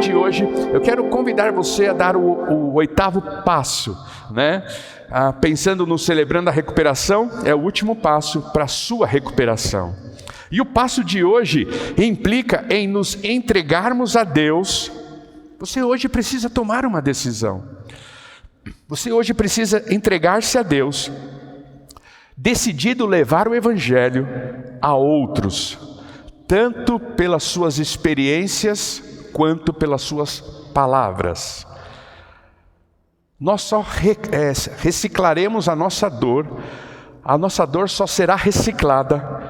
de hoje, eu quero convidar você a dar o oitavo passo, né? Pensando no Celebrando a Recuperação, é o último passo para a sua recuperação. E o passo de hoje implica em nos entregarmos a Deus. Você hoje precisa tomar uma decisão. Você hoje precisa entregar-se a Deus, decidido levar o Evangelho a outros, tanto pelas suas experiências quanto pelas suas palavras. Nós só reciclaremos a nossa dor só será reciclada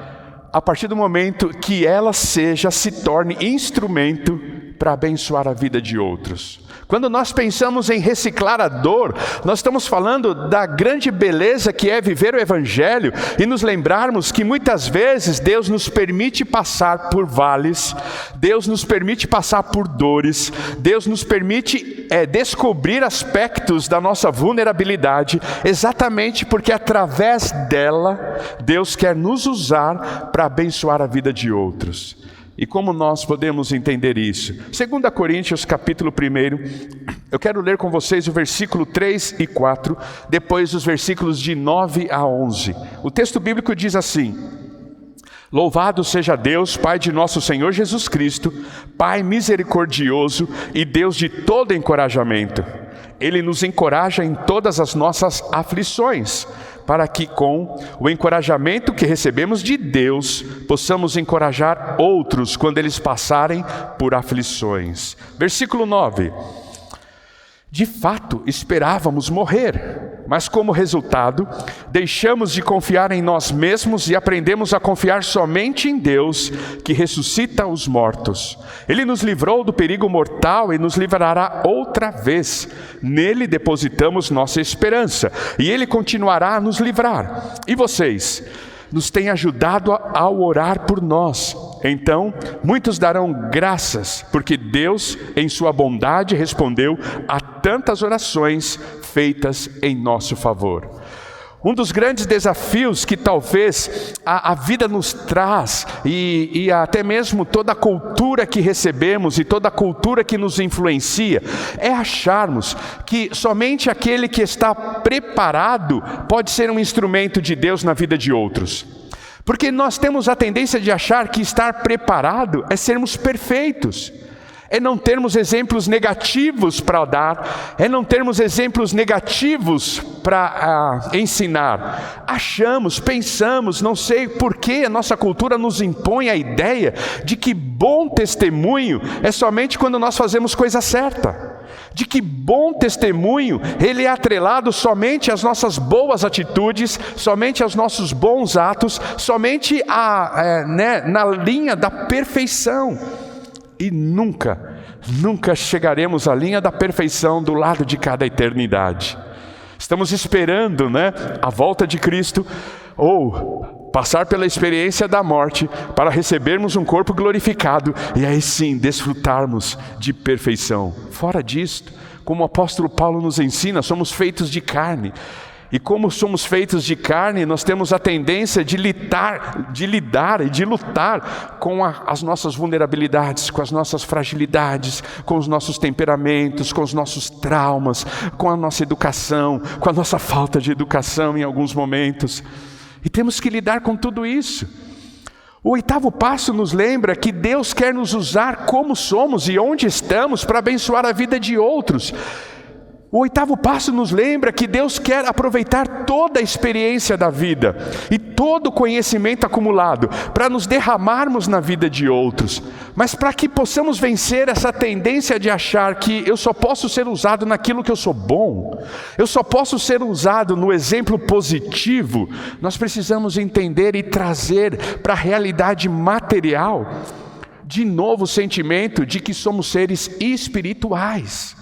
a partir do momento que ela se torne instrumento para abençoar a vida de outros. Quando nós pensamos em reciclar a dor, nós estamos falando da grande beleza que é viver o Evangelho e nos lembrarmos que muitas vezes Deus nos permite passar por vales, Deus nos permite passar por dores, Deus nos permite descobrir aspectos da nossa vulnerabilidade, exatamente porque através dela, Deus quer nos usar para abençoar a vida de outros. E como nós podemos entender isso? 2 Coríntios capítulo 1, eu quero ler com vocês o versículo 3 e 4, depois os versículos de 9 a 11. O texto bíblico diz assim: Louvado seja Deus, Pai de nosso Senhor Jesus Cristo, Pai misericordioso e Deus de todo encorajamento. Ele nos encoraja em todas as nossas aflições, para que com o encorajamento que recebemos de Deus, possamos encorajar outros quando eles passarem por aflições. Versículo 9. De fato, esperávamos morrer, mas como resultado, deixamos de confiar em nós mesmos e aprendemos a confiar somente em Deus, que ressuscita os mortos. Ele nos livrou do perigo mortal e nos livrará outra vez. Nele depositamos nossa esperança, e Ele continuará a nos livrar. E vocês? Nos têm ajudado ao orar por nós. Então, muitos darão graças, porque Deus, em sua bondade, respondeu a tantas orações feitas em nosso favor. Um dos grandes desafios que talvez a vida nos traz, e até mesmo toda a cultura que recebemos e toda a cultura que nos influencia, é acharmos que somente aquele que está preparado pode ser um instrumento de Deus na vida de outros. Porque nós temos a tendência de achar que estar preparado é sermos perfeitos, é não termos exemplos negativos para dar, é não termos exemplos negativos para ensinar. Achamos, pensamos, não sei por que a nossa cultura nos impõe a ideia de que bom testemunho é somente quando nós fazemos coisa certa. De que bom testemunho, ele é atrelado somente às nossas boas atitudes, somente aos nossos bons atos, somente na linha da perfeição. E nunca chegaremos à linha da perfeição do lado de cada eternidade. Estamos esperando, a volta de Cristo, ou passar pela experiência da morte, para recebermos um corpo glorificado, e aí sim desfrutarmos de perfeição. Fora disto, como o apóstolo Paulo nos ensina, somos feitos de carne. E como somos feitos de carne, nós temos a tendência de lidar e de lutar com as nossas vulnerabilidades, com as nossas fragilidades, com os nossos temperamentos, com os nossos traumas, com a nossa educação, com a nossa falta de educação em alguns momentos. E temos que lidar com tudo isso. O oitavo passo nos lembra que Deus quer nos usar como somos e onde estamos para abençoar a vida de outros. O oitavo passo nos lembra que Deus quer aproveitar toda a experiência da vida e todo o conhecimento acumulado para nos derramarmos na vida de outros. Mas para que possamos vencer essa tendência de achar que eu só posso ser usado naquilo que eu sou bom, eu só posso ser usado no exemplo positivo, nós precisamos entender e trazer para a realidade material de novo o sentimento de que somos seres espirituais.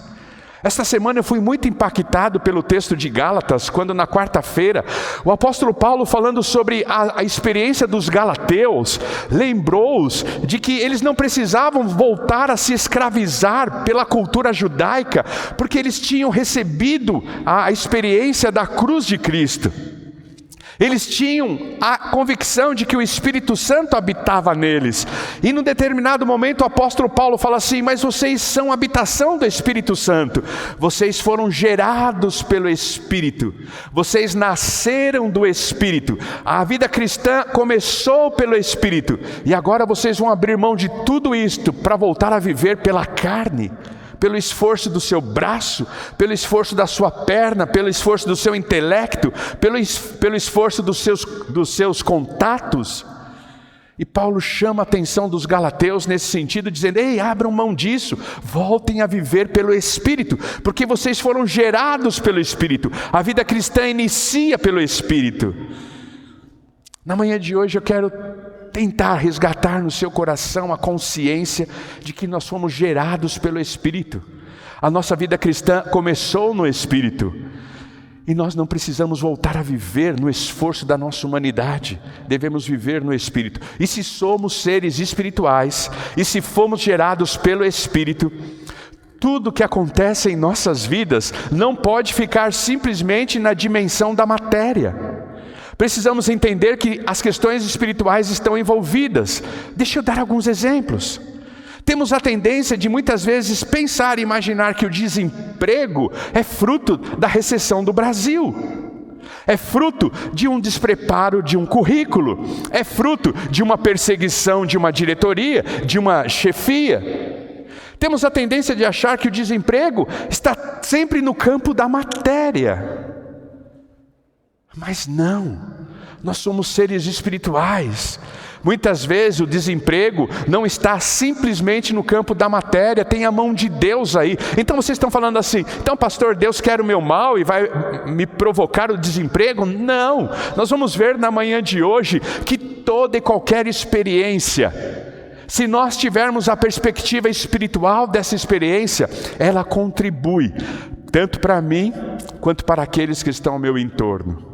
Esta semana eu fui muito impactado pelo texto de Gálatas, quando na quarta-feira, o apóstolo Paulo, falando sobre a experiência dos galateus, lembrou-os de que eles não precisavam voltar a se escravizar pela cultura judaica, porque eles tinham recebido a experiência da cruz de Cristo. Eles tinham a convicção de que o Espírito Santo habitava neles. E num determinado momento o apóstolo Paulo fala assim: mas vocês são habitação do Espírito Santo. Vocês foram gerados pelo Espírito. Vocês nasceram do Espírito. A vida cristã começou pelo Espírito. E agora vocês vão abrir mão de tudo isto para voltar a viver pela carne. Pelo esforço do seu braço, pelo esforço da sua perna, pelo esforço do seu intelecto, pelo esforço dos seus contatos. E Paulo chama a atenção dos galateus nesse sentido, dizendo: ei, abram mão disso, voltem a viver pelo Espírito, porque vocês foram gerados pelo Espírito. A vida cristã inicia pelo Espírito. Na manhã de hoje eu quero tentar resgatar no seu coração a consciência de que nós fomos gerados pelo Espírito. A nossa vida cristã começou no Espírito. E nós não precisamos voltar a viver no esforço da nossa humanidade. Devemos viver no Espírito. E se somos seres espirituais, e se fomos gerados pelo Espírito, tudo que acontece em nossas vidas não pode ficar simplesmente na dimensão da matéria. Precisamos entender que as questões espirituais estão envolvidas. Deixa eu dar alguns exemplos. Temos a tendência de muitas vezes pensar e imaginar que o desemprego é fruto da recessão do Brasil. É fruto de um despreparo de um currículo. É fruto de uma perseguição de uma diretoria, de uma chefia. Temos a tendência de achar que o desemprego está sempre no campo da matéria. Mas não, nós somos seres espirituais. Muitas vezes o desemprego não está simplesmente no campo da matéria, tem a mão de Deus aí. Então vocês estão falando assim: então pastor, Deus quer o meu mal e vai me provocar o desemprego? Não, nós vamos ver na manhã de hoje que toda e qualquer experiência, se nós tivermos a perspectiva espiritual dessa experiência, ela contribui tanto para mim quanto para aqueles que estão ao meu entorno.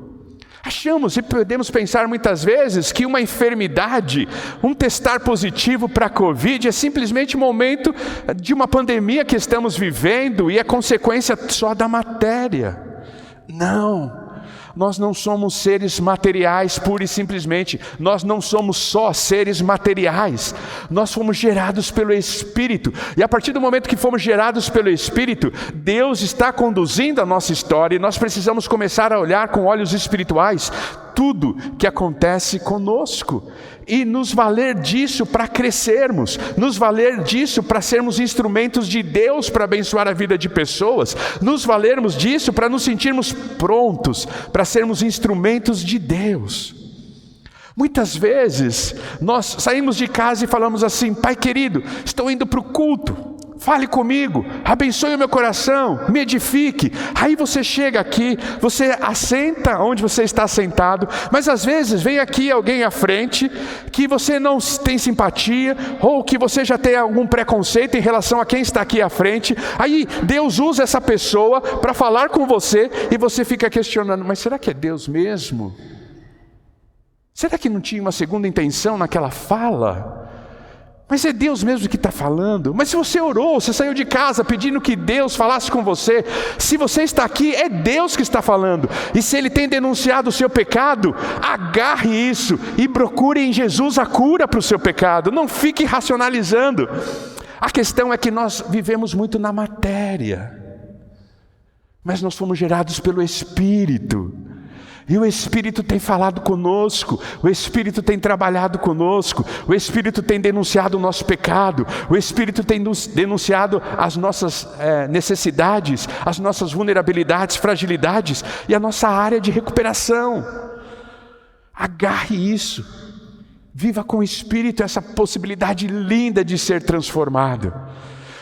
Achamos e podemos pensar muitas vezes que uma enfermidade, um testar positivo para a Covid é simplesmente um momento de uma pandemia que estamos vivendo e é consequência só da matéria. Não, nós não somos seres materiais pura e simplesmente. Nós não somos só seres materiais. Nós fomos gerados pelo Espírito. E a partir do momento que fomos gerados pelo Espírito, Deus está conduzindo a nossa história e nós precisamos começar a olhar com olhos espirituais tudo que acontece conosco e nos valer disso para crescermos, nos valer disso para sermos instrumentos de Deus para abençoar a vida de pessoas, nos valermos disso para nos sentirmos prontos para sermos instrumentos de Deus. Muitas vezes nós saímos de casa e falamos assim: pai querido, estou indo para o culto, fale comigo, abençoe o meu coração, me edifique. Aí você chega aqui, você assenta onde você está sentado, mas às vezes vem aqui alguém à frente que você não tem simpatia, ou que você já tem algum preconceito em relação a quem está aqui à frente. Aí Deus usa essa pessoa para falar com você e você fica questionando: mas será que é Deus mesmo? Será que não tinha uma segunda intenção naquela fala? Mas é Deus mesmo que está falando? Mas se você orou, você saiu de casa pedindo que Deus falasse com você, se você está aqui, é Deus que está falando. E se Ele tem denunciado o seu pecado, agarre isso e procure em Jesus a cura para o seu pecado. Não fique racionalizando. A questão é que nós vivemos muito na matéria, mas nós fomos gerados pelo Espírito. E o Espírito tem falado conosco, o Espírito tem trabalhado conosco, o Espírito tem denunciado o nosso pecado, o Espírito tem denunciado as nossas necessidades, as nossas vulnerabilidades, fragilidades e a nossa área de recuperação. Agarre isso, viva com o Espírito essa possibilidade linda de ser transformado.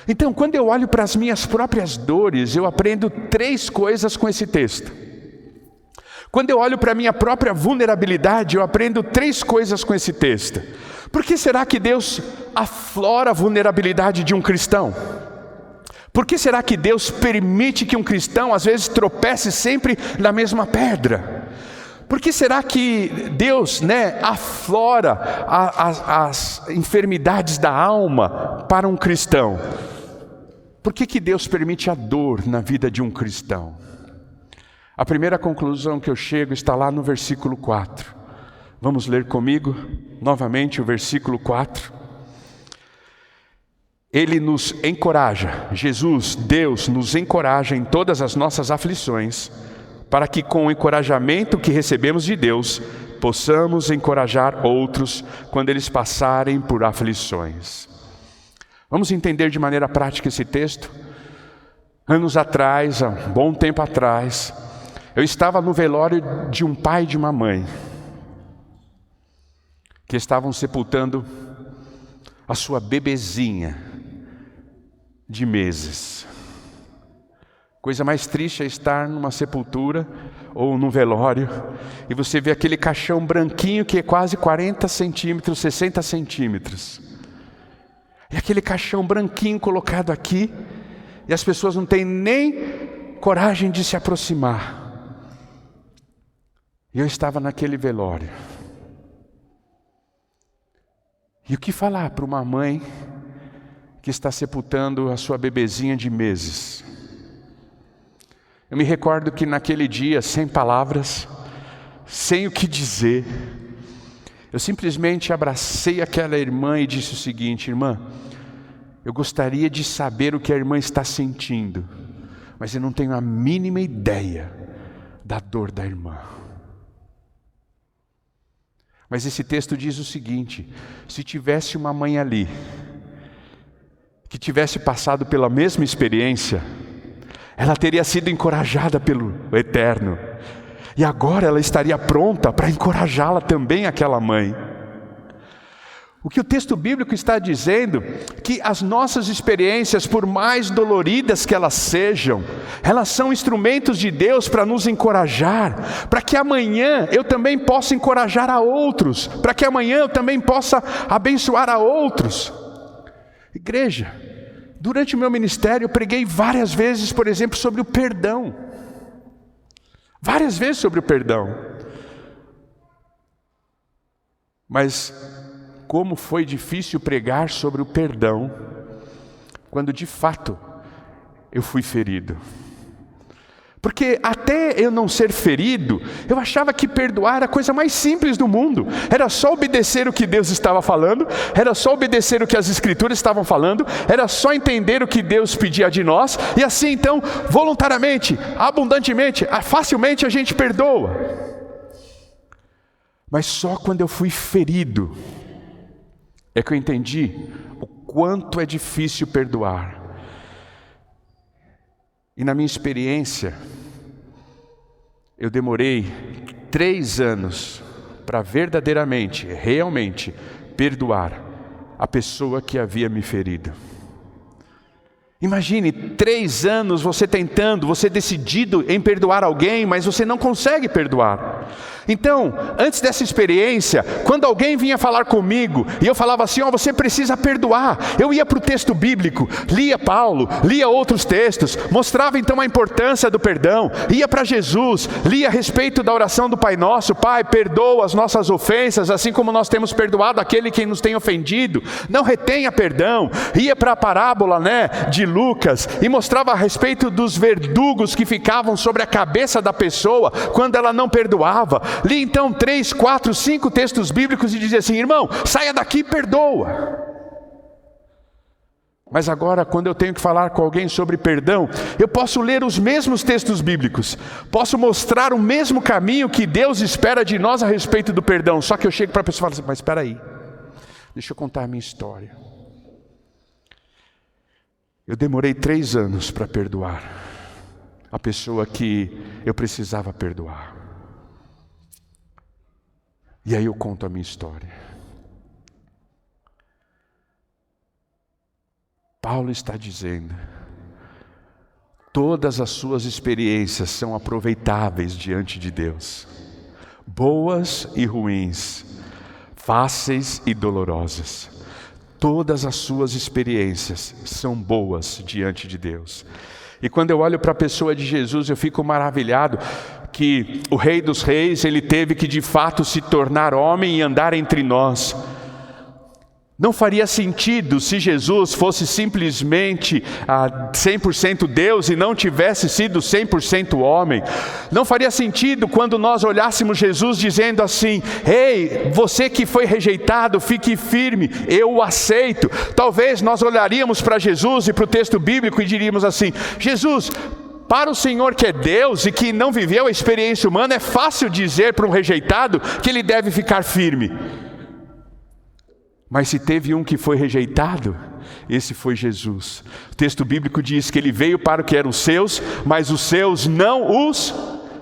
Então, quando eu olho para as minhas próprias dores, eu aprendo 3 coisas com esse texto. Quando eu olho para a minha própria vulnerabilidade, eu aprendo 3 coisas com esse texto. Por que será que Deus aflora a vulnerabilidade de um cristão? Por que será que Deus permite que um cristão às vezes tropece sempre na mesma pedra? Por que será que Deus aflora as enfermidades da alma para um cristão? Por que Deus permite a dor na vida de um cristão? A primeira conclusão que eu chego está lá no versículo 4. Vamos ler comigo novamente o versículo 4. Ele nos encoraja, Jesus, Deus, nos encoraja em todas as nossas aflições, para que com o encorajamento que recebemos de Deus, possamos encorajar outros quando eles passarem por aflições. Vamos entender de maneira prática esse texto? Anos atrás, há um bom tempo atrás, eu estava no velório de um pai e de uma mãe, que estavam sepultando a sua bebezinha de meses. Coisa mais triste é estar numa sepultura ou num velório e você vê aquele caixão branquinho que é quase 40 centímetros, 60 centímetros. E aquele caixão branquinho colocado aqui e as pessoas não têm nem coragem de se aproximar. E eu estava naquele velório. E o que falar para uma mãe que está sepultando a sua bebezinha de meses? Eu me recordo que naquele dia, sem palavras, sem o que dizer, eu simplesmente abracei aquela irmã e disse o seguinte: irmã, eu gostaria de saber o que a irmã está sentindo, mas eu não tenho a mínima ideia da dor da irmã. Mas esse texto diz o seguinte: se tivesse uma mãe ali, que tivesse passado pela mesma experiência, ela teria sido encorajada pelo Eterno, e agora ela estaria pronta para encorajá-la também, aquela mãe. O que o texto bíblico está dizendo, que as nossas experiências, por mais doloridas que elas sejam, elas são instrumentos de Deus para nos encorajar, para que amanhã eu também possa encorajar a outros, para que amanhã eu também possa abençoar a outros. Igreja, durante o meu ministério eu preguei várias vezes, por exemplo, sobre o perdão. Várias vezes sobre o perdão. Mas como foi difícil pregar sobre o perdão, quando de fato eu fui ferido. Porque até eu não ser ferido, eu achava que perdoar era a coisa mais simples do mundo. Era só obedecer o que Deus estava falando, era só obedecer o que as Escrituras estavam falando, era só entender o que Deus pedia de nós, e assim então, voluntariamente, abundantemente, facilmente a gente perdoa. Mas só quando eu fui ferido, é que eu entendi o quanto é difícil perdoar. E na minha experiência, eu demorei 3 anos para verdadeiramente, realmente, perdoar a pessoa que havia me ferido. Imagine 3 anos você tentando, você decidido em perdoar alguém, mas você não consegue perdoar. Então, antes dessa experiência, quando alguém vinha falar comigo e eu falava assim: ó, você precisa perdoar, eu ia para o texto bíblico, lia Paulo, lia outros textos, mostrava então a importância do perdão, ia para Jesus, lia a respeito da oração do Pai Nosso: Pai, perdoa as nossas ofensas, assim como nós temos perdoado aquele que nos tem ofendido, não retenha perdão. Ia para a parábola, de Lucas, e mostrava a respeito dos verdugos que ficavam sobre a cabeça da pessoa quando ela não perdoava. Li então 3, 4, 5 textos bíblicos e dizia assim: irmão, saia daqui e perdoa. Mas agora, quando eu tenho que falar com alguém sobre perdão, eu posso ler os mesmos textos bíblicos, posso mostrar o mesmo caminho que Deus espera de nós a respeito do perdão. Só que eu chego para a pessoa e falo assim: mas espera aí, deixa eu contar a minha história. Eu demorei 3 anos para perdoar a pessoa que eu precisava perdoar. E aí eu conto a minha história. Paulo está dizendo: todas as suas experiências são aproveitáveis diante de Deus, boas e ruins, fáceis e dolorosas. Todas as suas experiências são boas diante de Deus. E quando eu olho para a pessoa de Jesus, eu fico maravilhado que o Rei dos Reis, ele teve que de fato se tornar homem e andar entre nós. Não faria sentido se Jesus fosse simplesmente 100% Deus e não tivesse sido 100% homem. Não faria sentido quando nós olhássemos Jesus dizendo assim: ei, você que foi rejeitado, fique firme, eu o aceito. Talvez nós olharíamos para Jesus e para o texto bíblico e diríamos assim: Jesus, para o Senhor que é Deus e que não viveu a experiência humana, é fácil dizer para um rejeitado que ele deve ficar firme. Mas se teve um que foi rejeitado, esse foi Jesus. O texto bíblico diz que ele veio para o que eram os seus, mas os seus não os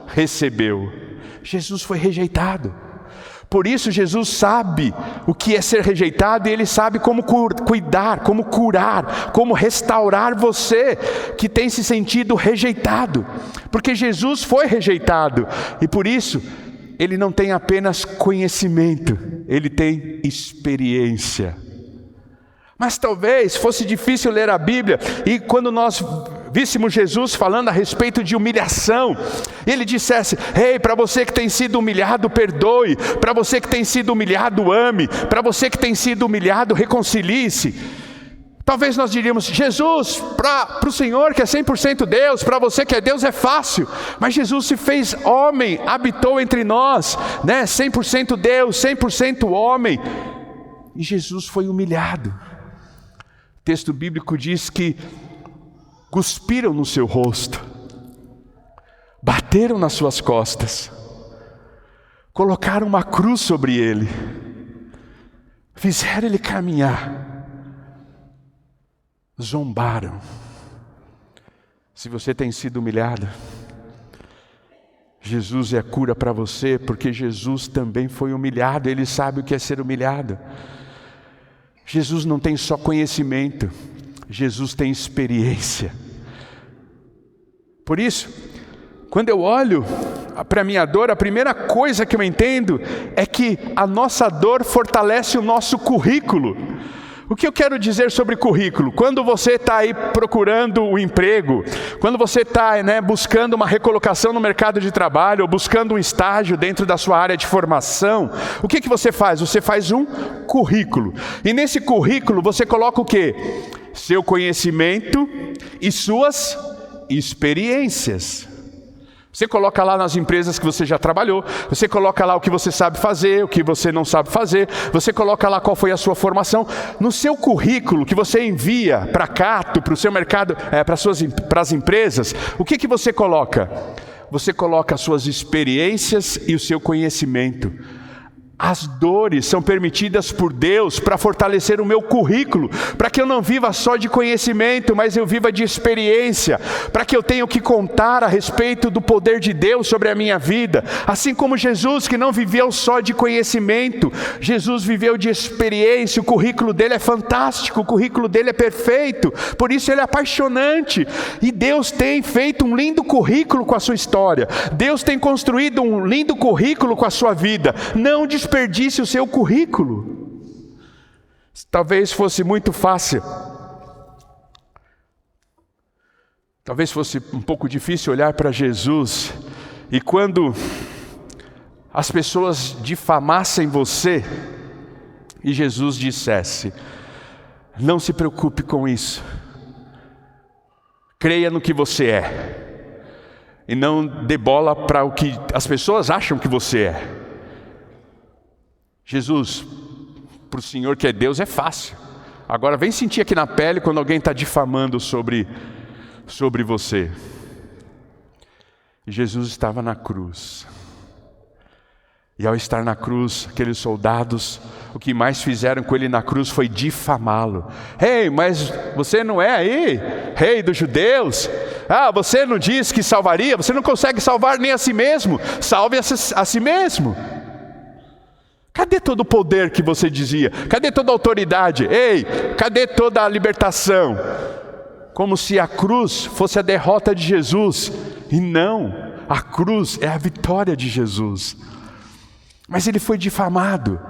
recebeu. Jesus foi rejeitado. Por isso Jesus sabe o que é ser rejeitado, e Ele sabe como cuidar, como curar, como restaurar você que tem se sentido rejeitado. Porque Jesus foi rejeitado, e por isso Ele não tem apenas conhecimento, Ele tem experiência. Mas talvez fosse difícil ler a Bíblia, e quando nós víssemos Jesus falando a respeito de humilhação, Ele dissesse: ei, para você que tem sido humilhado, perdoe. Para você que tem sido humilhado, ame. Para você que tem sido humilhado, reconcilie-se. Talvez nós diríamos: Jesus, para o Senhor que é 100% Deus, para você que é Deus é fácil. Mas Jesus se fez homem, habitou entre nós, 100% Deus, 100% homem. E Jesus foi humilhado. O texto bíblico diz que cuspiram no seu rosto, bateram nas suas costas, colocaram uma cruz sobre ele, fizeram ele caminhar, zombaram. Se você tem sido humilhado, Jesus é a cura para você, porque Jesus também foi humilhado, Ele sabe o que é ser humilhado. Jesus não tem só conhecimento, Jesus tem experiência. Por isso, quando eu olho para a minha dor, a primeira coisa que eu entendo é que a nossa dor fortalece o nosso currículo. O que eu quero dizer sobre currículo? Quando você está aí procurando um emprego, quando você está buscando uma recolocação no mercado de trabalho, ou buscando um estágio dentro da sua área de formação, o que você faz? Você faz um currículo. E nesse currículo você coloca o quê? Seu conhecimento e suas experiências. Você coloca lá nas empresas que você já trabalhou, você coloca lá o que você sabe fazer, o que você não sabe fazer, você coloca lá qual foi a sua formação. No seu currículo que você envia para a Cato, para o seu mercado, para as empresas, o que você coloca? Você coloca as suas experiências e o seu conhecimento. As dores são permitidas por Deus para fortalecer o meu currículo, para que eu não viva só de conhecimento, mas eu viva de experiência, para que eu tenha o que contar a respeito do poder de Deus sobre a minha vida. Assim como Jesus, que não viveu só de conhecimento, Jesus viveu de experiência. O currículo dele é fantástico, o currículo dele é perfeito, por isso ele é apaixonante. E Deus tem feito um lindo currículo com a sua história, Deus tem construído um lindo currículo com a sua vida. Não desperdice o seu currículo. Talvez fosse muito fácil, talvez fosse um pouco difícil olhar para Jesus e quando as pessoas difamassem você e Jesus dissesse: não se preocupe com isso, creia no que você é e não dê bola para o que as pessoas acham que você é. Jesus, para o Senhor que é Deus é fácil. Agora vem sentir aqui na pele quando alguém está difamando sobre você. E Jesus estava na cruz. E ao estar na cruz, aqueles soldados, o que mais fizeram com ele na cruz foi difamá-lo. Ei, mas você não é aí, rei dos judeus? Você não disse que salvaria? Você não consegue salvar nem a si mesmo. Salve a si mesmo. Cadê todo o poder que você dizia? Cadê toda a autoridade? Ei, cadê toda a libertação? Como se a cruz fosse a derrota de Jesus. E não, a cruz é a vitória de Jesus. Mas ele foi difamado.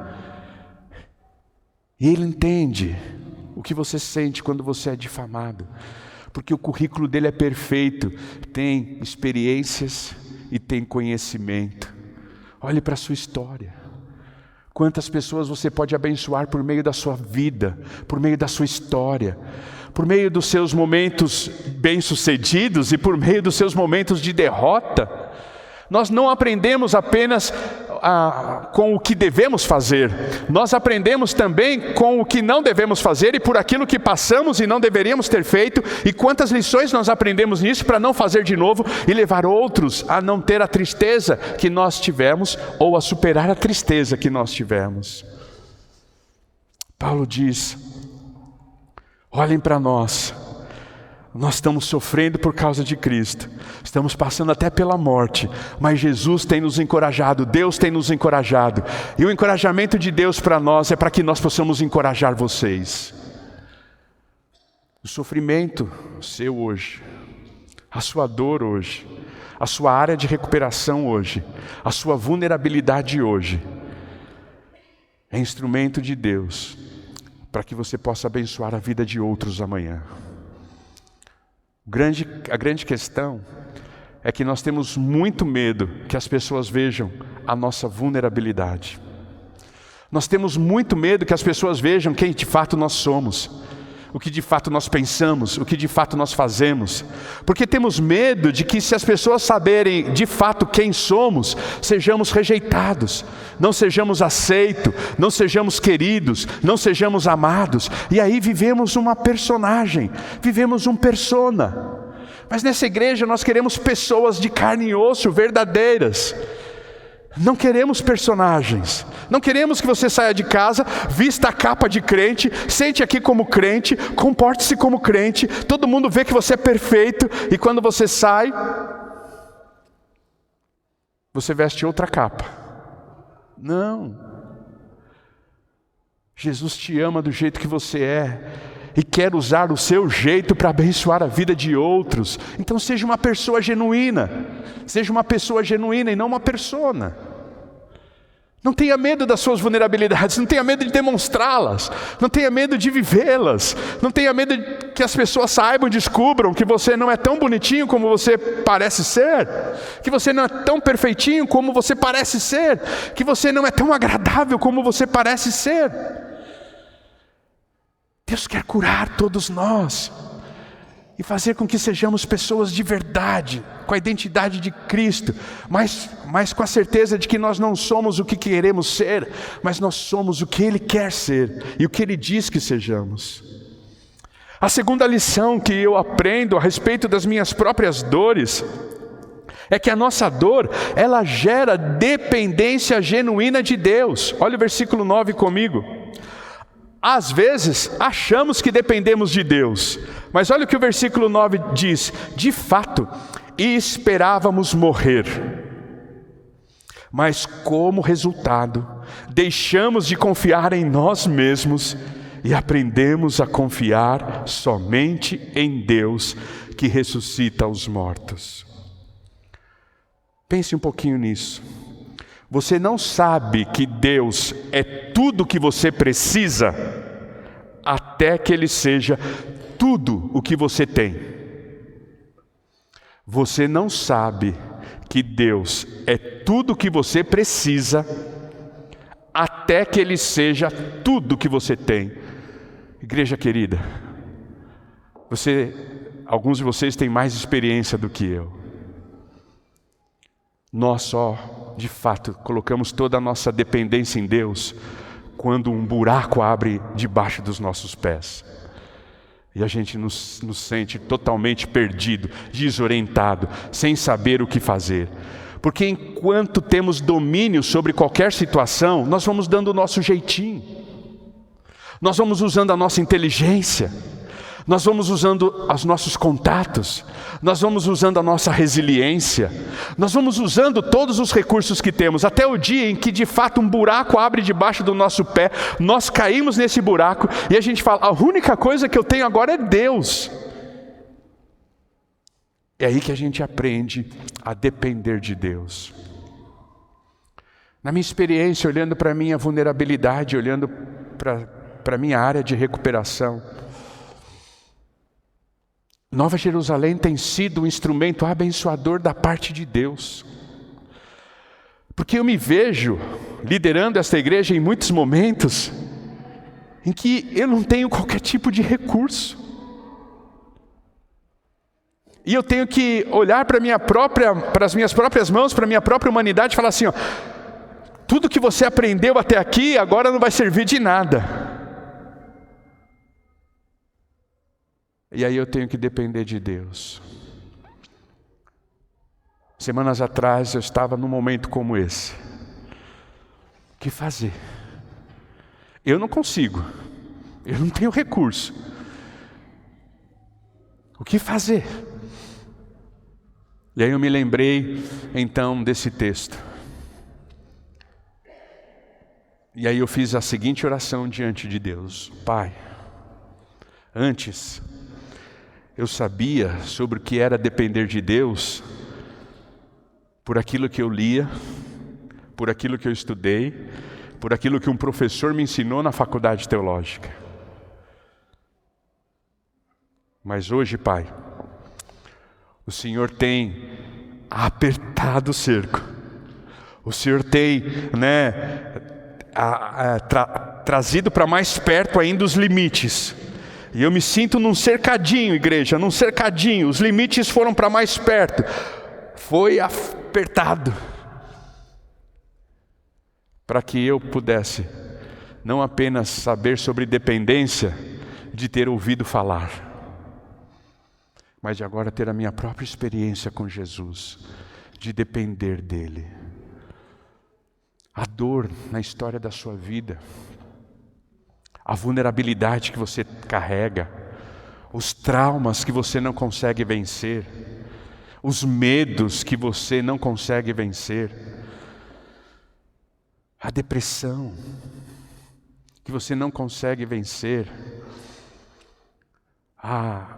E ele entende o que você sente quando você é difamado. Porque o currículo dele é perfeito. Tem experiências e tem conhecimento. Olhe para a sua história. Quantas pessoas você pode abençoar por meio da sua vida, por meio da sua história, por meio dos seus momentos bem-sucedidos e por meio dos seus momentos de derrota. Nós não aprendemos apenas com o que devemos fazer, nós aprendemos também com o que não devemos fazer e por aquilo que passamos e não deveríamos ter feito, e quantas lições nós aprendemos nisso para não fazer de novo e levar outros a não ter a tristeza que nós tivemos ou a superar a tristeza que nós tivemos. Paulo diz: olhem para nós estamos sofrendo por causa de Cristo, estamos passando até pela morte, mas Jesus tem nos encorajado, Deus tem nos encorajado, e o encorajamento de Deus para nós é para que nós possamos encorajar vocês. O sofrimento seu hoje, a sua dor hoje, a sua área de recuperação hoje, a sua vulnerabilidade hoje, é instrumento de Deus para que você possa abençoar a vida de outros amanhã. A grande questão é que nós temos muito medo que as pessoas vejam a nossa vulnerabilidade. Nós temos muito medo que as pessoas vejam quem de fato nós somos, o que de fato nós pensamos, o que de fato nós fazemos. Porque temos medo de que, se as pessoas saberem de fato quem somos, sejamos rejeitados, não sejamos aceitos, não sejamos queridos, não sejamos amados. E aí vivemos uma personagem, vivemos um persona. Mas nessa igreja nós queremos pessoas de carne e osso, verdadeiras. Não queremos personagens. Não queremos que você saia de casa, vista a capa de crente, sente aqui como crente, comporte-se como crente, todo mundo vê que você é perfeito, e quando você sai, você veste outra capa. Não. Jesus te ama do jeito que você é e quer usar o seu jeito para abençoar a vida de outros. Então seja uma pessoa genuína. Seja uma pessoa genuína e não uma persona. Não tenha medo das suas vulnerabilidades, não tenha medo de demonstrá-las, não tenha medo de vivê-las, não tenha medo de que as pessoas saibam e descubram que você não é tão bonitinho como você parece ser, que você não é tão perfeitinho como você parece ser, que você não é tão agradável como você parece ser. Deus quer curar todos nós e fazer com que sejamos pessoas de verdade, com a identidade de Cristo, mas com a certeza de que nós não somos o que queremos ser, mas nós somos o que Ele quer ser e o que Ele diz que sejamos. A segunda lição que eu aprendo a respeito das minhas próprias dores é que a nossa dor, ela gera dependência genuína de Deus. Olha o versículo 9 comigo. Às vezes, achamos que dependemos de Deus, mas olha o que o versículo 9 diz: de fato, esperávamos morrer, mas como resultado, deixamos de confiar em nós mesmos e aprendemos a confiar somente em Deus, que ressuscita os mortos. Pense um pouquinho nisso. Você não sabe que Deus é tudo o que você precisa até que Ele seja tudo o que você tem. Você não sabe que Deus é tudo o que você precisa até que Ele seja tudo o que você tem. Igreja querida, alguns de vocês têm mais experiência do que eu. Nós só, de fato, colocamos toda a nossa dependência em Deus quando um buraco abre debaixo dos nossos pés. E a gente nos sente totalmente perdido, desorientado, sem saber o que fazer. Porque enquanto temos domínio sobre qualquer situação, nós vamos dando o nosso jeitinho. Nós vamos usando a nossa inteligência. Nós vamos usando os nossos contatos, nós vamos usando a nossa resiliência, nós vamos usando todos os recursos que temos, até o dia em que de fato um buraco abre debaixo do nosso pé, nós caímos nesse buraco e a gente fala: a única coisa que eu tenho agora é Deus. É aí que a gente aprende a depender de Deus. Na minha experiência, olhando para a minha vulnerabilidade, olhando para a minha área de recuperação, Nova Jerusalém tem sido um instrumento abençoador da parte de Deus. Porque eu me vejo liderando esta igreja em muitos momentos em que eu não tenho qualquer tipo de recurso. E eu tenho que olhar para as minhas próprias mãos, para a minha própria humanidade e falar assim, ó, tudo que você aprendeu até aqui agora não vai servir de nada. E aí eu tenho que depender de Deus. Semanas atrás eu estava num momento como esse. O que fazer? Eu não consigo. Eu não tenho recurso. O que fazer? E aí eu me lembrei então desse texto. E aí eu fiz a seguinte oração diante de Deus: Pai, antes eu sabia sobre o que era depender de Deus por aquilo que eu lia, por aquilo que eu estudei, por aquilo que um professor me ensinou na faculdade teológica. Mas hoje, Pai, o Senhor tem apertado o cerco. O Senhor tem, trazido para mais perto ainda os limites. E eu me sinto num cercadinho, igreja, num cercadinho. Os limites foram para mais perto. Foi apertado. Para que eu pudesse não apenas saber sobre dependência de ter ouvido falar, mas de agora ter a minha própria experiência com Jesus, de depender dEle. A dor na história da sua vida, a vulnerabilidade que você carrega, os traumas que você não consegue vencer, os medos que você não consegue vencer, a depressão que você não consegue vencer, a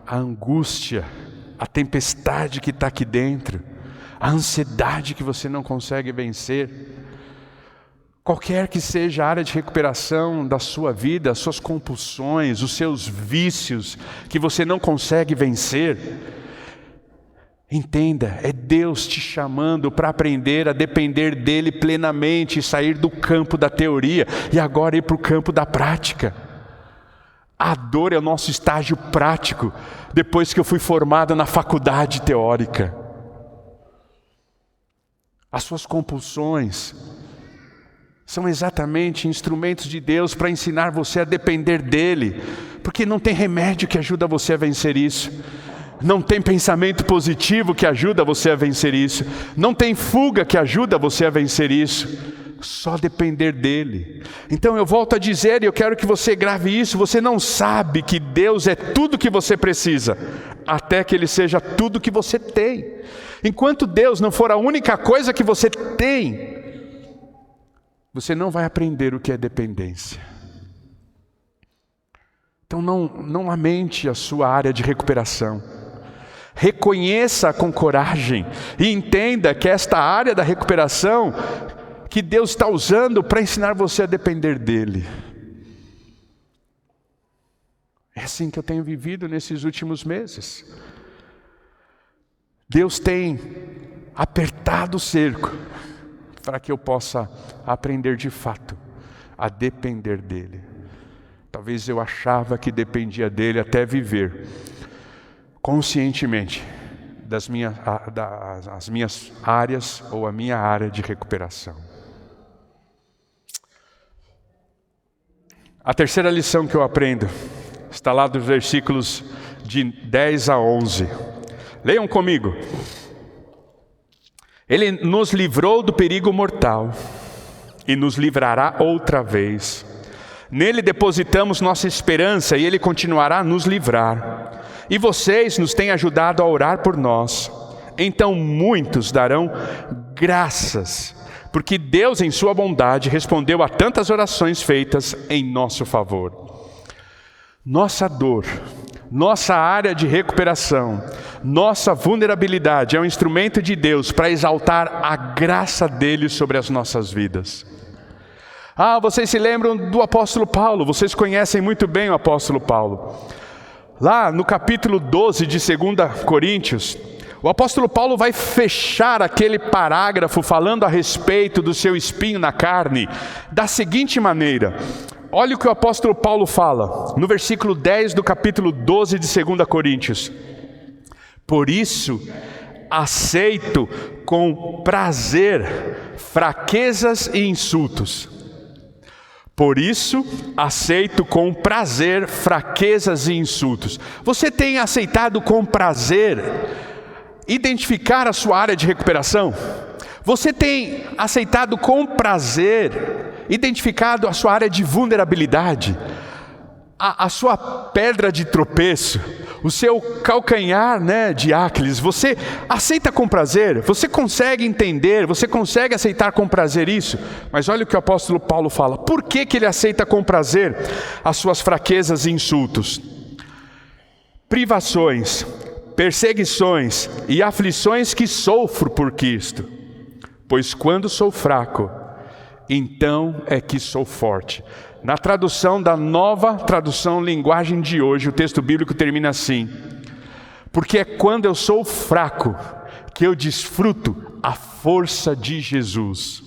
angústia, a tempestade que está aqui dentro, a ansiedade que você não consegue vencer, qualquer que seja a área de recuperação da sua vida, as suas compulsões, os seus vícios que você não consegue vencer, entenda, é Deus te chamando para aprender a depender dEle plenamente e sair do campo da teoria e agora ir para o campo da prática. A dor é o nosso estágio prático depois que eu fui formado na faculdade teórica. As suas compulsões são exatamente instrumentos de Deus para ensinar você a depender dEle, porque não tem remédio que ajuda você a vencer isso. Não tem pensamento positivo que ajuda você a vencer isso. Não tem fuga que ajuda você a vencer isso. Só depender dEle. Então eu volto a dizer, e eu quero que você grave isso, você não sabe que Deus é tudo que você precisa, até que Ele seja tudo que você tem. Enquanto Deus não for a única coisa que você tem, você não vai aprender o que é dependência. Então não lamente a sua área de recuperação. Reconheça com coragem e entenda que esta área da recuperação que Deus está usando para ensinar você a depender dEle. É assim que eu tenho vivido nesses últimos meses. Deus tem apertado o cerco para que eu possa aprender de fato a depender dEle. Talvez eu achava que dependia dEle até viver conscientemente das minhas áreas ou a minha área de recuperação. A terceira lição que eu aprendo está lá dos versículos de 10 a 11. Leiam comigo. Ele nos livrou do perigo mortal e nos livrará outra vez. Nele depositamos nossa esperança e Ele continuará a nos livrar. E vocês nos têm ajudado a orar por nós. Então muitos darão graças, porque Deus em sua bondade respondeu a tantas orações feitas em nosso favor. Nossa dor, nossa área de recuperação, nossa vulnerabilidade é um instrumento de Deus para exaltar a graça dEle sobre as nossas vidas. Vocês se lembram do apóstolo Paulo, vocês conhecem muito bem o apóstolo Paulo. Lá no capítulo 12 de 2 Coríntios, o apóstolo Paulo vai fechar aquele parágrafo falando a respeito do seu espinho na carne da seguinte maneira. Olha o que o apóstolo Paulo fala no versículo 10 do capítulo 12 de 2 Coríntios. Por isso, aceito com prazer fraquezas e insultos. Por isso, aceito com prazer fraquezas e insultos. Você tem aceitado com prazer identificar a sua área de recuperação? Você tem aceitado com prazer identificado a sua área de vulnerabilidade? A sua pedra de tropeço, o seu calcanhar, de Aquiles, você aceita com prazer? Você consegue entender, você consegue aceitar com prazer isso? Mas olha o que o apóstolo Paulo fala. Por que ele aceita com prazer as suas fraquezas e insultos? Privações, perseguições e aflições que sofro por Cristo. Pois quando sou fraco, então é que sou forte. Na tradução da Nova Tradução Linguagem de hoje, o texto bíblico termina assim: porque é quando eu sou fraco que eu desfruto a força de Jesus.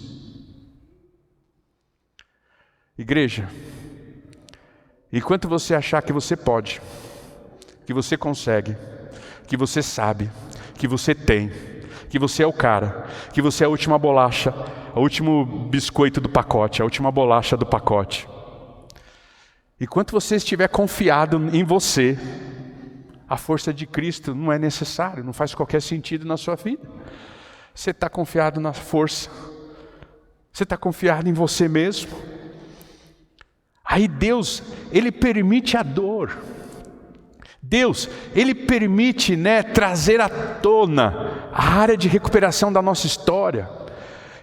Igreja, enquanto você achar que você pode, que você consegue, que você sabe, que você tem, que você é o cara, que você é a última bolacha, o último biscoito do pacote, a última bolacha do pacote. Enquanto você estiver confiado em você, a força de Cristo não é necessária, não faz qualquer sentido na sua vida. Você está confiado na força, você está confiado em você mesmo. Aí Deus, Ele permite a dor. Deus, Ele permite, trazer à tona a área de recuperação da nossa história.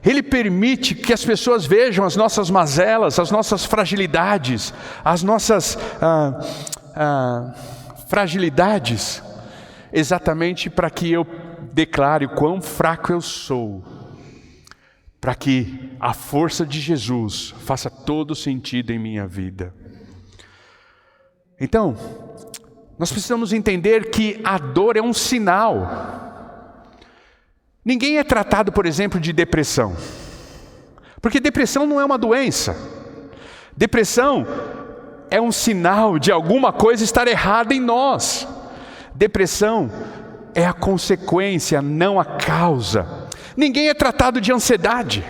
Ele permite que as pessoas vejam as nossas mazelas, as nossas fragilidades, as nossas fragilidades, exatamente para que eu declare o quão fraco eu sou, para que a força de Jesus faça todo sentido em minha vida. Então, nós precisamos entender que a dor é um sinal. Ninguém é tratado, por exemplo, de depressão, porque depressão não é uma doença. Depressão é um sinal de alguma coisa estar errada em nós. Depressão é a consequência, não a causa. Ninguém é tratado de ansiedade,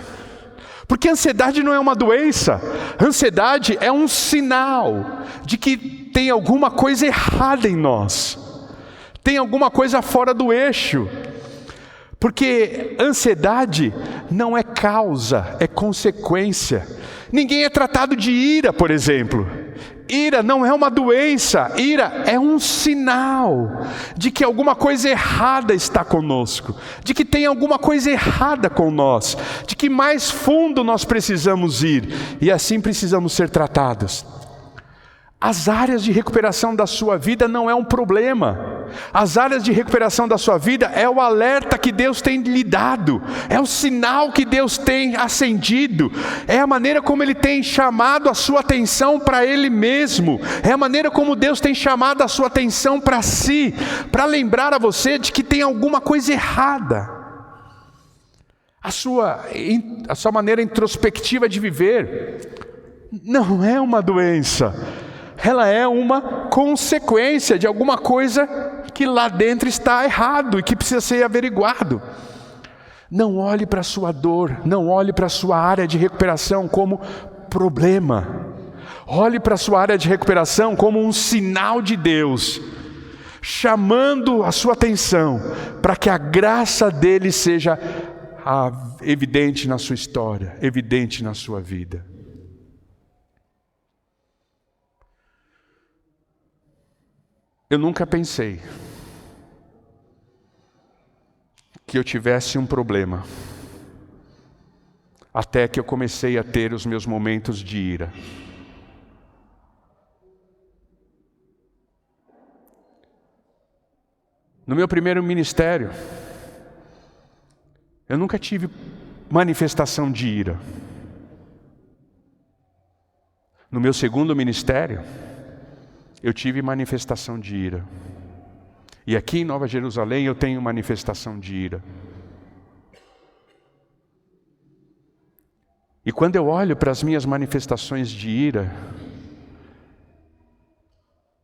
porque ansiedade não é uma doença. Ansiedade é um sinal de que tem alguma coisa errada em nós, tem alguma coisa fora do eixo. Porque ansiedade não é causa, é consequência. Ninguém é tratado de ira, por exemplo. Ira não é uma doença, ira é um sinal de que alguma coisa errada está conosco, de que tem alguma coisa errada com nós, de que mais fundo nós precisamos ir, e assim precisamos ser tratados. As áreas de recuperação da sua vida não é um problema. As áreas de recuperação da sua vida é o alerta que Deus tem lhe dado, é o sinal que Deus tem acendido, é a maneira como Ele tem chamado a sua atenção para Ele mesmo, é a maneira como Deus tem chamado a sua atenção para si, para lembrar a você de que tem alguma coisa errada. A sua maneira introspectiva de viver não é uma doença. Ela é uma consequência de alguma coisa que lá dentro está errado e que precisa ser averiguado. Não olhe para a sua dor, não olhe para a sua área de recuperação como problema. Olhe para a sua área de recuperação como um sinal de Deus, chamando a sua atenção para que a graça dele seja evidente na sua história, evidente na sua vida. Eu nunca pensei que eu tivesse um problema, até que eu comecei a ter os meus momentos de ira. No meu primeiro ministério, eu nunca tive manifestação de ira. No meu segundo ministério, eu tive manifestação de ira. E aqui em Nova Jerusalém eu tenho manifestação de ira. E quando eu olho para as minhas manifestações de ira,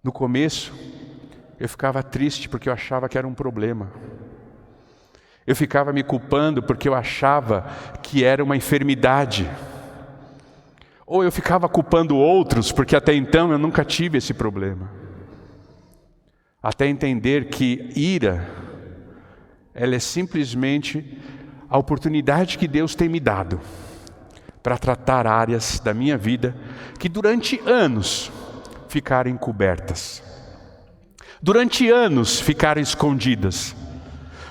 no começo, eu ficava triste porque eu achava que era um problema. Eu ficava me culpando porque eu achava que era uma enfermidade. Ou eu ficava culpando outros porque até então eu nunca tive esse problema. Até entender que ira, ela é simplesmente a oportunidade que Deus tem me dado para tratar áreas da minha vida que durante anos ficaram encobertas. Durante anos ficaram escondidas.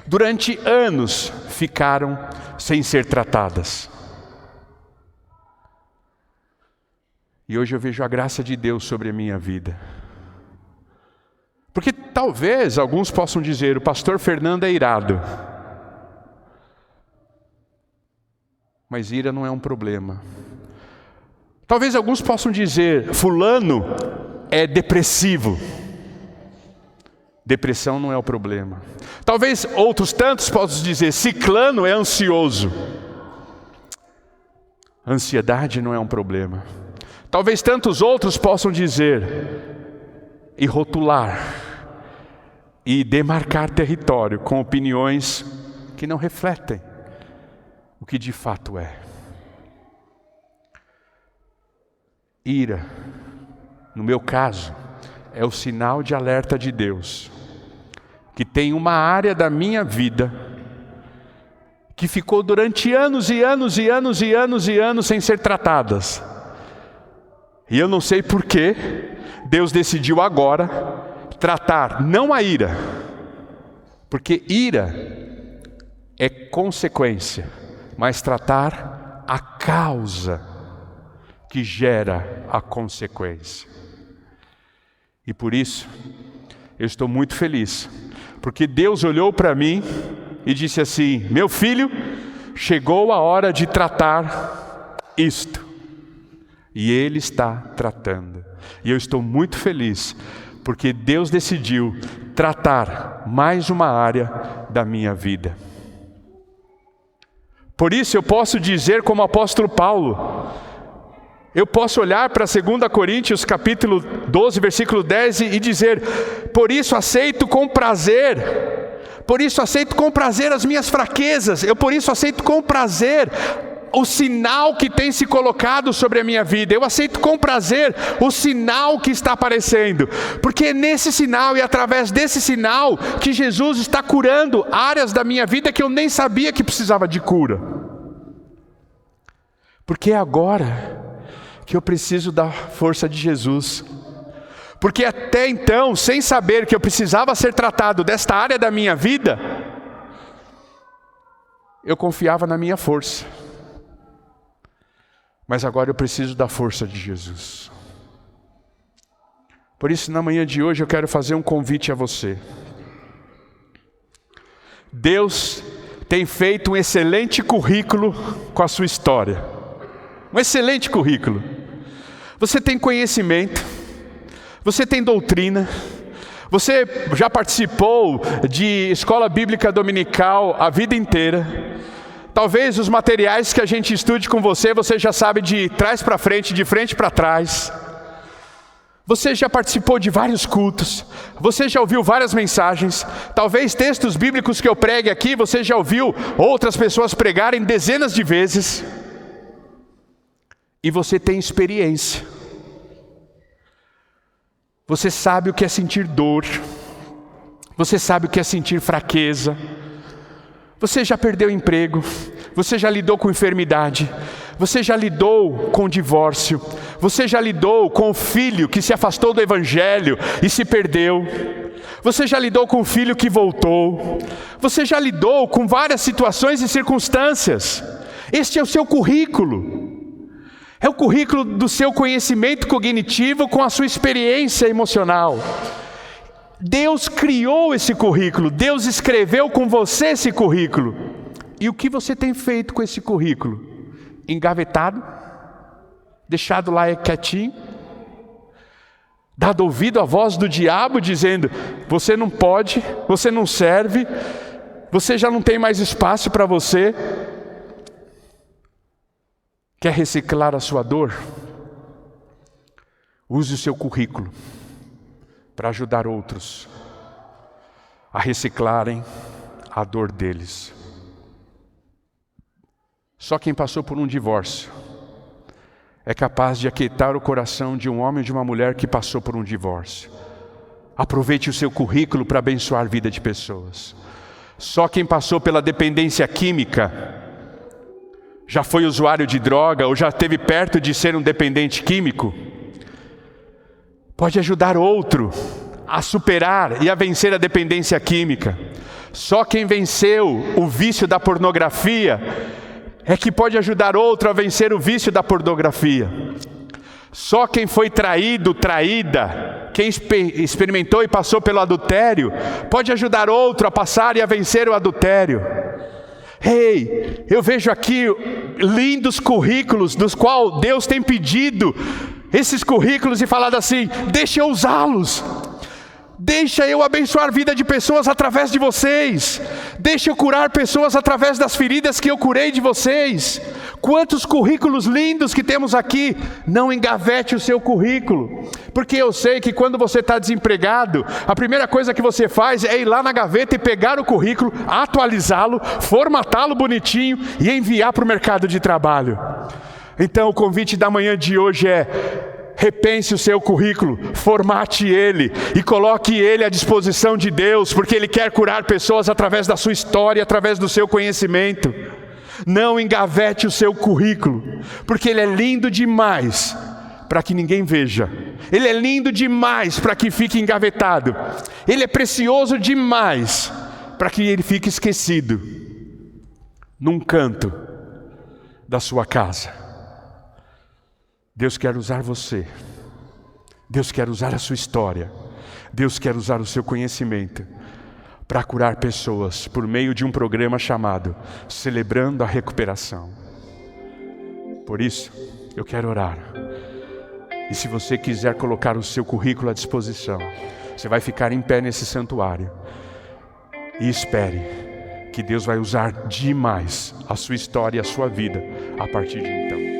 Durante anos ficaram sem ser tratadas. E hoje eu vejo a graça de Deus sobre a minha vida. Porque talvez alguns possam dizer, o pastor Fernando é irado. Mas ira não é um problema. Talvez alguns possam dizer, fulano é depressivo. Depressão não é o problema. Talvez outros tantos possam dizer, ciclano é ansioso. Ansiedade não é um problema. Talvez tantos outros possam dizer e rotular e demarcar território com opiniões que não refletem o que de fato é. Ira, no meu caso, é o sinal de alerta de Deus, que tem uma área da minha vida que ficou durante anos e anos e anos e anos e anos sem ser tratadas. E eu não sei por que Deus decidiu agora tratar não a ira, porque ira é consequência, mas tratar a causa que gera a consequência. E por isso, eu estou muito feliz, porque Deus olhou para mim e disse assim, meu filho, chegou a hora de tratar isto. E Ele está tratando. E eu estou muito feliz, porque Deus decidiu tratar mais uma área da minha vida. Por isso eu posso dizer como o apóstolo Paulo, eu posso olhar para 2 Coríntios capítulo 12, versículo 10 e dizer, por isso aceito com prazer as minhas fraquezas, por isso aceito com prazer o sinal que tem se colocado sobre a minha vida, eu aceito com prazer o sinal que está aparecendo, porque é nesse sinal e através desse sinal que Jesus está curando áreas da minha vida que eu nem sabia que precisava de cura. Porque é agora que eu preciso da força de Jesus. Porque até então, sem saber que eu precisava ser tratado desta área da minha vida, eu confiava na minha força. Mas agora eu preciso da força de Jesus. Por isso, na manhã de hoje, eu quero fazer um convite a você. Deus tem feito um excelente currículo com a sua história. Um excelente currículo. Você tem conhecimento, você tem doutrina, você já participou de escola bíblica dominical a vida inteira. Talvez os materiais que a gente estude com você, você já sabe de trás para frente, de frente para trás. Você já participou de vários cultos, você já ouviu várias mensagens. Talvez textos bíblicos que eu pregue aqui, você já ouviu outras pessoas pregarem dezenas de vezes. E você tem experiência. Você sabe o que é sentir dor. Você sabe o que é sentir fraqueza. Você já perdeu emprego, você já lidou com enfermidade, você já lidou com divórcio, você já lidou com o filho que se afastou do evangelho e se perdeu, você já lidou com o filho que voltou, você já lidou com várias situações e circunstâncias. Este é o seu currículo, é o currículo do seu conhecimento cognitivo com a sua experiência emocional. Deus criou esse currículo, Deus escreveu com você esse currículo. E o que você tem feito com esse currículo? Engavetado? Deixado lá quietinho? dado ouvido à voz do diabo dizendo: você não pode, você não serve, você já não tem mais espaço para você. Quer reciclar a sua dor? Use o seu currículo para ajudar outros a reciclarem a dor deles. Só quem passou por um divórcio é capaz de aquietar o coração de um homem ou de uma mulher que passou por um divórcio. Aproveite o seu currículo para abençoar a vida de pessoas. Só quem passou pela dependência química, já foi usuário de droga ou já esteve perto de ser um dependente químico, pode ajudar outro a superar e a vencer a dependência química. Só quem venceu o vício da pornografia é que pode ajudar outro a vencer o vício da pornografia. Só quem foi traído, traída, quem experimentou e passou pelo adultério, pode ajudar outro a passar e a vencer o adultério. Ei, eu vejo aqui lindos currículos dos quais Deus tem pedido esses currículos e falado assim: deixa eu usá-los. Deixa eu abençoar a vida de pessoas através de vocês. Deixa eu curar pessoas através das feridas que eu curei de vocês. Quantos currículos lindos que temos aqui. Não engavete o seu currículo. Porque eu sei que quando você está desempregado, a primeira coisa que você faz é ir lá na gaveta e pegar o currículo, atualizá-lo, formatá-lo bonitinho e enviar para o mercado de trabalho. Então o convite da manhã de hoje é: repense o seu currículo, formate ele e coloque ele à disposição de Deus, porque Ele quer curar pessoas através da sua história, através do seu conhecimento. Não engavete o seu currículo, porque ele é lindo demais para que ninguém veja. Ele é lindo demais para que fique engavetado. Ele é precioso demais para que ele fique esquecido num canto da sua casa. Deus quer usar você. Deus quer usar a sua história. Deus quer usar o seu conhecimento para curar pessoas por meio de um programa chamado Celebrando a Recuperação. Por isso, eu quero orar. E se você quiser colocar o seu currículo à disposição, você vai ficar em pé nesse santuário. E espere que Deus vai usar demais a sua história e a sua vida a partir de então.